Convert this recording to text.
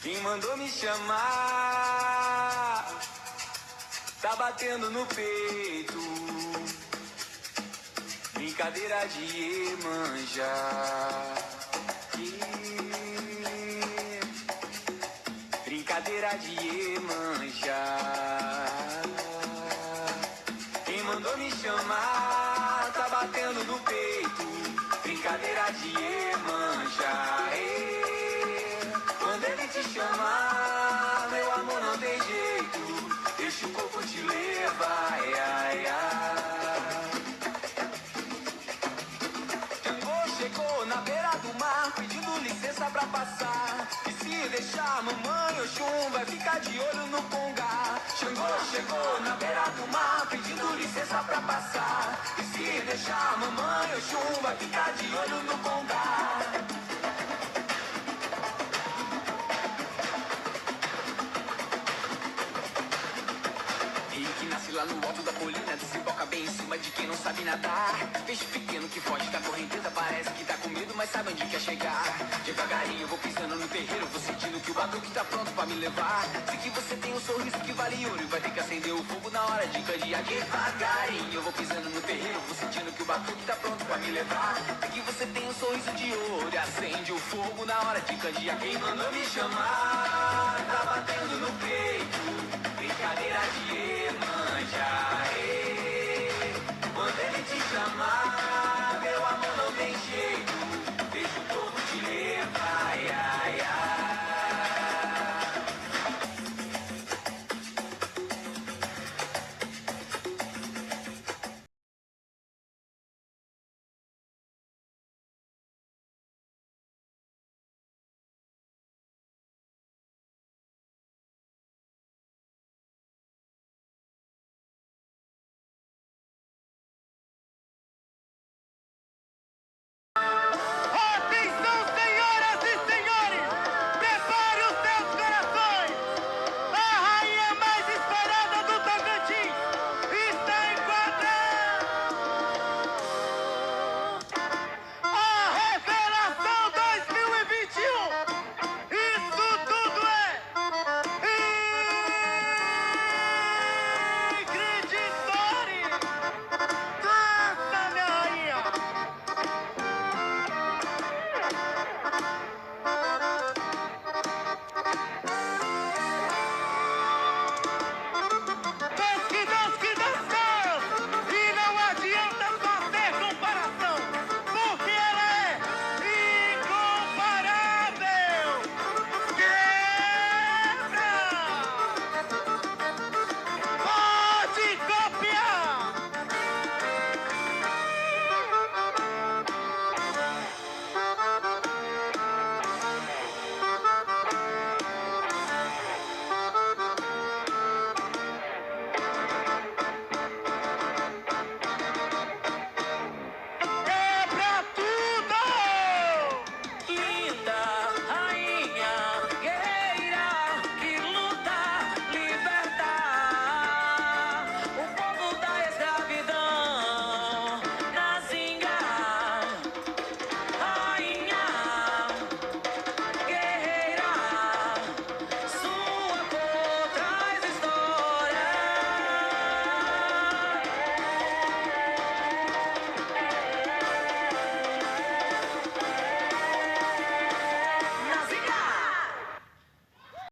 Quem mandou me chamar tá batendo no peito. Brincadeira de Iemanjá. Brincadeira de Iemanjá. Quem mandou me chamar tá batendo no peito. Brincadeira de Iemanjá. Quando ele te chamar, meu amor, não tem jeito. Deixa o corpo te levar, ai, ai, ai. Xangô chegou na beira do mar, pedindo licença pra passar. E se deixar, mamãe Oxum vai ficar de olho no Pongá. Xangô chegou na beira do mar, pedindo licença pra passar. E se deixar, mamãe Oxum vai ficar de olho no Pongá. Lá no alto da colina, desemboca bem em cima de quem não sabe nadar. Peixe pequeno que foge da correnteza, parece que tá com medo, mas sabe onde quer chegar. Devagarinho eu vou pisando no terreiro, vou sentindo que o batuque tá pronto pra me levar. Sei que você tem um sorriso que vale ouro e vai ter que acender o fogo na hora de candear. Devagarinho eu vou pisando no terreiro, vou sentindo que o batuque tá pronto pra me levar. Sei que você tem um sorriso de ouro e acende o fogo na hora de candear. Quem mandou me chamar tá batendo no peito. Brincadeira de Iemanjá.